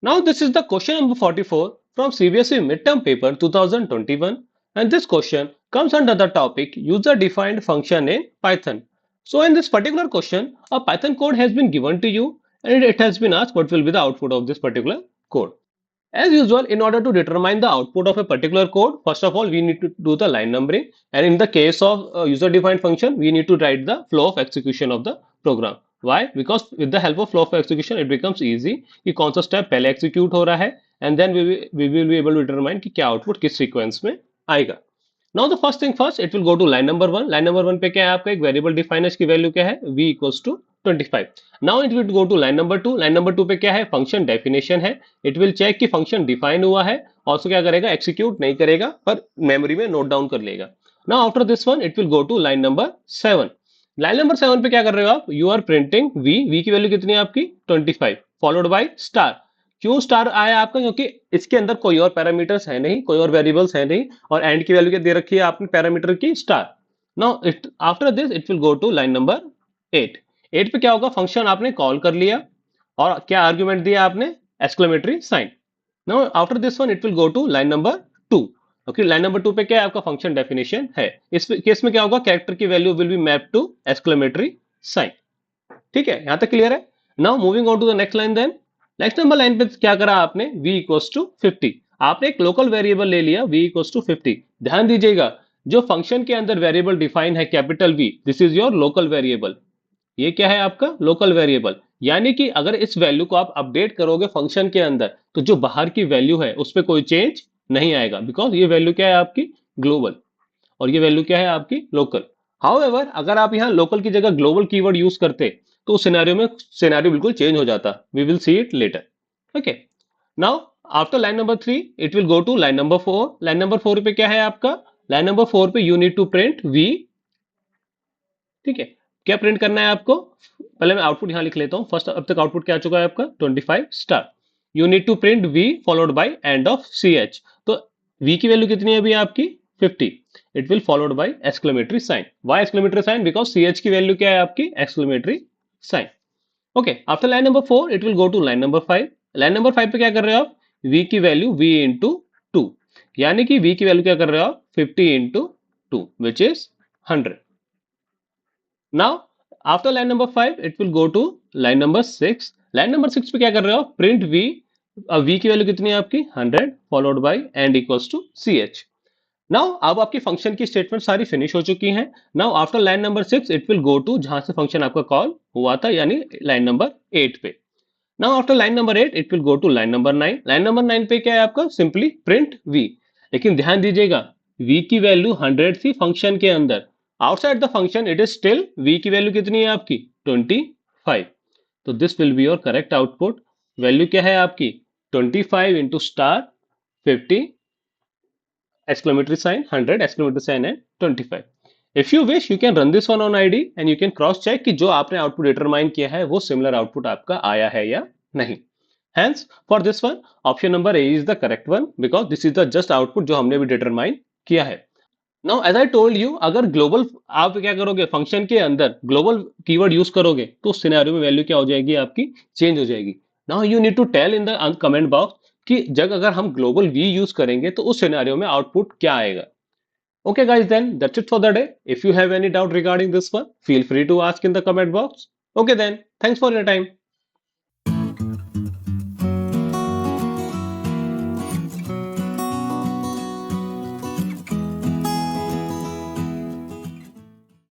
Now this is the question number 44 from CBSE midterm paper 2021, and this question comes under the topic user defined function in Python. So in this particular question, a Python code has been given to you and it has been asked what will be the output of this particular code. As usual, in order to determine the output of a particular code, first of all, we need to do the line numbering. And in the case of user-defined function, we need to write the flow of execution of the program. Why? Because with the help of flow of execution, it becomes easy कि कौन सा step पहले execute हो रहा है, and then we will be able to determine कि क्या output किस sequence में आएगा. Now the first thing first, it will go to line number one. Line number one पे क्या है आपका एक variable define है, इसकी value क्या है v equals to 25. Now it will go to line number two. Line number two पे क्या है function definition है. It will check कि function define हुआ है और उसको क्या करेगा execute नहीं करेगा पर memory में note down कर लेगा. Now after this one it will go to line number 7. Line number 7 पे क्या कर रहे हो आप? You are printing v की value कितनी है आपकी 25 followed by star. क्यों स्टार आया आपका? क्योंकि इसके अंदर कोई और पैरामीटर्स है नहीं, कोई और वेरिएबल्स है नहीं और एंड की वैल्यू क्या दे रखी है आपने पैरामीटर की star. Now it after this it will go to line number 8. 8 पे क्या होगा? फंक्शन आपने कॉल कर लिया और क्या आर्ग्यूमेंट दिया आपने? Exclamatory sign. Now after this one it will go to line number 2. Okay, line number 2 पे क्या है आपका फंक्शन डेफिनेशन है. इस केस में क्या होगा? कैरेक्टर की value will be map to exclamatory sign. ठीक है, यहां तक क्लियर है. Now moving on to the next line. Then next number line पे क्या करा आपने? v equals to 50. आपने एक लोकल वेरिएबल ले लिया v इक्वल्स टू 50. ध्यान दीजिएगा, जो फंक्शन के अंदर वेरिएबल डिफाइन है capital V, this is your local variable. ये क्या है आपका लोकल वेरिएबल. यानी कि अगर इस वैल्यू को आप अपडेट करोगे फंक्शन के अंदर तो जो बाहर की वैल्यू है उस पर कोई चेंज नहीं आएगा, बिकॉज ये वैल्यू क्या है आपकी ग्लोबल और ये वैल्यू क्या है आपकी लोकल. हाउएवर अगर आप यहाँ लोकल की जगह ग्लोबल कीवर्ड यूज करते तो उस सिनेरियो में सिनेरियो बिल्कुल चेंज हो जाता. We will see it later. Okay, now after line number 3 it will go to line number 4. Line number 4 पे क्या है आपका? लाइन नंबर 4 पे you need to print v. ठीक है, क्या प्रिंट करना है आपको? पहले मैं आउटपुट यहां लिख लेता हूं. फर्स्ट अब तक आउटपुट क्या आ चुका है आपका 25 star. You need to print v followed by end of ch. तो v की वैल्यू कितनी है अभी आपकी 50. It will followed by exclamatory sign. Why exclamatory sign? Because ch की वैल्यू क्या है आपकी exclamatory sign. Okay, after line number 4 it will go to line number 5. Line number 5 पे क्या कर रहे हो आप? v की वैल्यू v इंटू 2. यानी कि v की वैल्यू क्या कर रहे हो आप? 50 into 2 which is 100. Now after line number 5 it will go to line number 6. Line number 6 पे क्या कर रहे हो? Print v. अब v की वैल्यू कितनी है आपकी 100 followed by end equals to ch. Now अब आपकी फंक्शन की स्टेटमेंट सारी फिनिश हो चुकी हैं. Now after line number 6 it will go to जहां से फंक्शन आपका कॉल हुआ था यानी लाइन नंबर 8 पे. Now after line number 8 it will go to line number 9. Line number 9 पे क्या है आपका? Simply print v. लेकिन ध्यान दीजिएगा v की वैल्यू 100 थी फंक्शन के अंदर. Outside the function it is still v की वैल्यू कितनी है आपकी 25. तो this will be your correct output. Value क्या है आपकी 25 into star 50 exclamatory sign 100 exclamatory sign and 25. If you wish you can run this one on ID and you can cross check कि जो आपने आउटपुट डिटरमाइन किया है वो similar output आपका आया है या नहीं. Hence for this one option number A is the correct one because this is the just output जो हमने भी डिटरमाइन किया है. Now as I told you अगर ग्लोबल आप क्या करोगे फंक्शन के अंदर ग्लोबल कीवर्ड यूज करोगे तो उस सिनेरियो में वैल्यू क्या हो जाएगी आपकी चेंज हो जाएगी. Now you need to tell in the comment box कि जब अगर हम ग्लोबल v यूज करेंगे तो उस सिनेरियो में आउटपुट क्या आएगा. Okay guys, then that's it for the day. If you have any doubt regarding this one, feel free to ask in the comment box. Okay then, thanks for your time.